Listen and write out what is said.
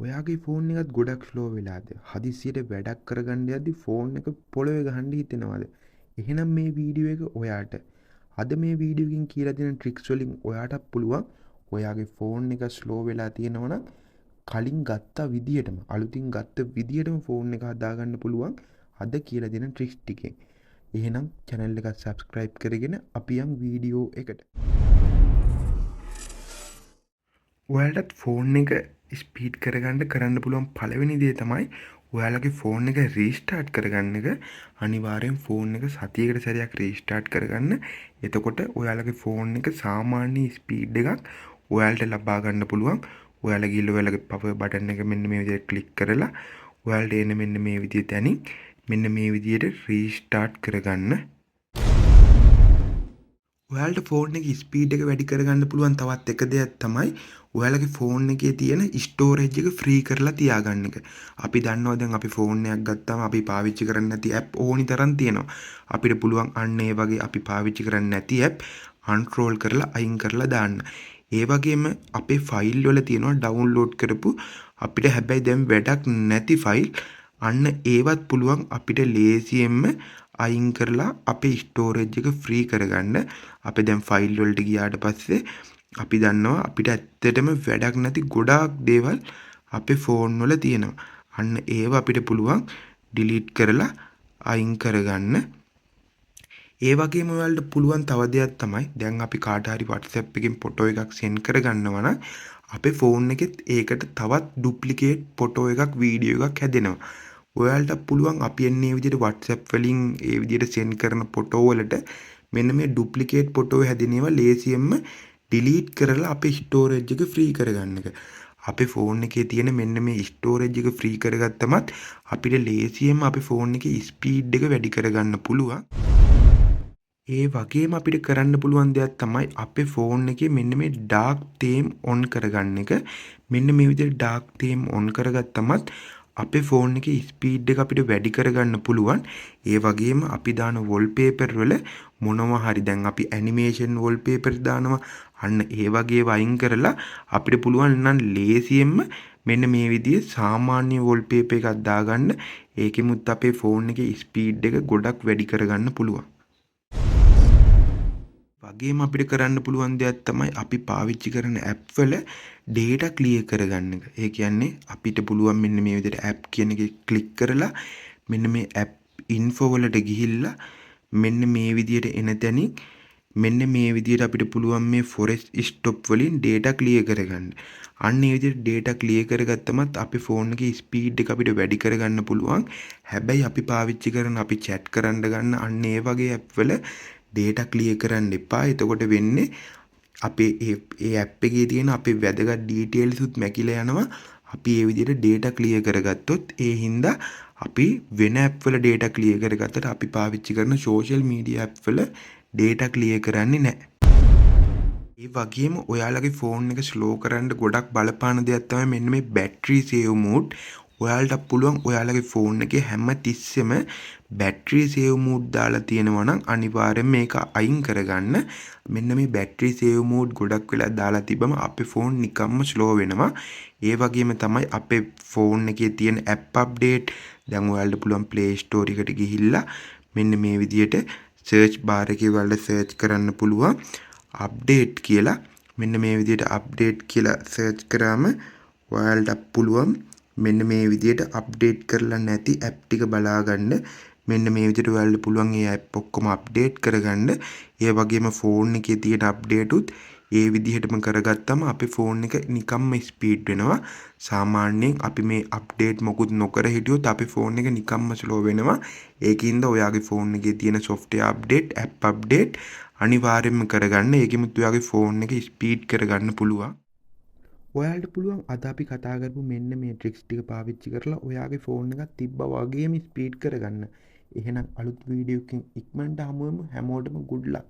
ඔයාගේ ෆෝන් එකත් ගොඩක් ස්ලෝ වෙලාද? හදිස්සියට වැඩක් කරගන්න යද්දි ෆෝන් එක පොළවේ ගහන්න හිතෙනවද? එහෙනම් මේ වීඩියෝ එක ඔයාට. අද මේ වීඩියෝ එකකින් කියලා දෙන ට්‍රික්ස් වලින් ඔයාටත් පුළුවන් ඔයාගේ ෆෝන් එක ස්ලෝ වෙලා තියෙනවා නම් කලින් ගත්ත විදියටම අලුතින් ගත්ත විදියටම ෆෝන් එක හදාගන්න පුළුවන් අද කියලා දෙන ට්‍රික්ස් ටිකෙන්. එහෙනම් channel එක subscribe කරගෙන අපි යමු වීඩියෝ එකට. ඔයාලටත් ෆෝන් එක ස්පීඩ් කරන්න පුළුවන් පළවෙනි දේ තමයි ඔයාලගේ ෆෝන් එක රීස්ටාර්ට් කරගන්න එක. අනිවාර්යෙන් ෆෝන් එක සතියකට සැරයක් රීස්ටාර්ට් කරගන්න. එතකොට ඔයාලගේ ෆෝන් එක සාමාන්‍ය ස්පීඩ් එකක් ඔයාලට ලබා ගන්න පුළුවන්. ඔයාලා ගිහලා ඔයාලගේ පවර් බටන් එක මෙන්න මේ විදිහට ක්ලික් කරලා ඔයාලට එන මෙන්න මේ විදිහට තැනින් මෙන්න මේ විදිහට රීස්ටාර්ට් කරගන්න. ඔයාලට ෆෝන් එකේ ස්පීඩ් එක වැඩි කරගන්න පුළුවන් තවත් එක දෙයක් තමයි ඔයාලගේ ෆෝන් එකේ තියෙන ස්ටෝරේජ් එක ෆ්‍රී කරලා තියාගන්න එක. අපි දන්නවා දැන් අපි ෆෝන් එකක් ගත්තාම අපි පාවිච්චි කරන්නේ නැති ඇප් ඕනි තරම් තියෙනවා. අපිට පුළුවන් අන්න ඒ වගේ අපි පාවිච්චි කරන්නේ නැති ඇප් අන්රෝල් කරලා අයින් කරලා දාන්න. ඒ වගේම අපේ ෆයිල් වල තියෙනවා ඩවුන්ලෝඩ් කරපු අපිට හැබැයි දැන් වැඩක් නැති ෆයිල් අන්න ඒවත් පුළුවන් අපිට ලේසියෙන්ම අයින් කරලා අපේ ස්ටෝරේජ් එක ෆ්‍රී කරගන්න. අපි දැන් ෆයිල් වලට ගියාට පස්සේ අපි දන්නවා අපිට ඇත්තටම වැඩක් නැති ගොඩාක් දේවල් අපේ ෆෝන් වල තියෙනවා. අන්න ඒව අපිට පුළුවන් ඩිලීට් කරලා අයින් කරගන්න. ඒ වගේම ඔයාලට පුළුවන් තව දෙයක් තමයි දැන් අපි කාට හරි WhatsApp එකකින් ෆොටෝ එකක් සෙන්ඩ් කරගන්නවා නම් අපේ ෆෝන් එකෙත් ඒකට තවත් ඩුප්ලිකේට් ෆොටෝ එකක් වීඩියෝ එකක් හැදෙනවා. ඔයාලට පුළුවන් අපි එන්නේ මේ විදිහට WhatsApp වලින් ඒ විදිහට සෙන්ඩ් කරන ෆොටෝ වලට මෙන්න මේ ඩුප්ලිකේට් ෆොටෝ හැදෙනේවා ලේසියෙන්ම ඩිලීට් කරලා අපේ ස්ටෝරේජ් එක ෆ්‍රී කරගන්න එක. අපේ ෆෝන් එකේ තියෙන මෙන්න මේ ස්ටෝරේජ් එක ෆ්‍රී කරගත්තමත් අපිට ලේසියෙන්ම අපේ ෆෝන් එකේ ස්පීඩ් එක වැඩි කරගන්න පුළුවන්. ඒ වගේම අපිට කරන්න පුළුවන් දෙයක් තමයි අපේ ෆෝන් එකේ මෙන්න මේ ඩාර්ක් තීම් ඔන් කරගන්න එක. මෙන්න මේ විදිහට ඩාර්ක් තීම් ඔන් කරගත්තමත් අපේ ෆෝන් එකේ ස්පීඩ් එක අපිට වැඩි කරගන්න පුළුවන්. ඒ වගේම අපි දාන වොල්පේපර් වල මොනවා හරි දැන් අපි ඇනිමේෂන් වොල්පේපර් දානවා. අන්න ඒ වගේ වයින් කරලා අපිට පුළුවන් නම් ලේසියෙන්ම මෙන්න මේ විදිහේ සාමාන්‍ය වොල්පේපර් එකක් දාගන්න. ඒකෙමුත් අපේ ෆෝන් එකේ ස්පීඩ් එක ගොඩක් වැඩි කරගන්න පුළුවන්. වගේම අපිට කරන්න පුළුවන් දෙයක් තමයි අපි පාවිච්චි කරන ඇප් වල data clear කරගන්න එක. ඒ කියන්නේ අපිට පුළුවන් මෙන්න මේ විදිහට ඇප් කියන එකේ ක්ලික් කරලා මෙන්න මේ ඇප් info වලට ගිහිල්ලා මෙන්න මේ විදිහට එන තැනින් මෙන්න මේ විදිහට අපිට පුළුවන් මේ forest stop වලින් data clear කරගන්න. අන්න ඒ විදිහට data clear කරගත්තමත් අපේ ෆෝන් එකේ ස්පීඩ් එක අපිට වැඩි කරගන්න පුළුවන්. හැබැයි අපි පාවිච්චි කරන අපි chat කරන්න ගන්න අන්න ඒ වගේ ඇප් වල data clear කරන්න එපා. එතකොට වෙන්නේ අපේ ඒ ඇප් එකේ තියෙන අපේ වැදගත් details උත් මැකිලා යනවා. අපි ඒ විදිහට data clear කරගත්තොත් ඒ හින්දා අපි වෙන ඇප් වල data clear කරගත්තට අපි පාවිච්චි කරන social media ඇප් වල data clear කරන්නේ නැහැ. ඒ වගේම ඔයාලගේ ෆෝන් එක ස්ලෝ කරන්න ගොඩක් බලපාන දෙයක් තමයි මෙන්න මේ battery save mode. ඔයාලට පුළුවන් ඔයාලගේ ෆෝන් එකේ හැම තිස්සෙම battery save mode දාලා තියෙනවා නම් අනිවාර්යෙන් මේක අයින් කරගන්න. මෙන්න මේ battery save mode ගොඩක් වෙලා දාලා තිබ්බම අපේ ෆෝන් නිකම්ම slow වෙනවා. ඒ වගේම තමයි අපේ ෆෝන් එකේ තියෙන app update දැන් ඔයාලට පුළුවන් Play Store එකට ගිහිල්ලා මෙන්න මේ විදියට search bar එකේ ඔයාලට search කරන්න පුළුවන් update කියලා. මෙන්න මේ විදියට update කියලා search කරාම ඔයාලට පුළුවන් මෙන්න මේ විදියට අප්ඩේට් කරලා නැති ඇප් ටික බලා ගන්න. මෙන්න මේ විදියට ඔයාලට පුළුවන් ඒ ඇප් ඔක්කොම අප්ඩේට් කරගන්න. ඒ වගේම ෆෝන් එකේ තියෙන අප්ඩේට් උත් ඒ විදිහටම කරගත්තම අපේ ෆෝන් එක නිකම්ම ස්පීඩ් වෙනවා. සාමාන්‍යයෙන් අපි මේ අප්ඩේට් මොකුත් නොකර හිටියොත් අපේ ෆෝන් එක නිකම්ම ස්ලෝ වෙනවා. ඒකින්ද ඔයාගේ ෆෝන් එකේ තියෙන software update, app update අනිවාර්යයෙන්ම කරගන්න. ඒකෙමුත් ඔයාගේ ෆෝන් එක ස්පීඩ් කරගන්න පුළුවන්. ඔයාලට පුළුවන් අද අපි කතා කරපු මෙන්න මේ ට්‍රික්ස් ටික පාවිච්චි කරලා ඔයාගේ ෆෝන් එකක් තිබ්බා වගේම ස්පීඩ් කරගන්න. එහෙනම් අලුත් වීඩියෝ එකකින් ඉක්මනට හමු වෙමු. හැමෝටම good luck.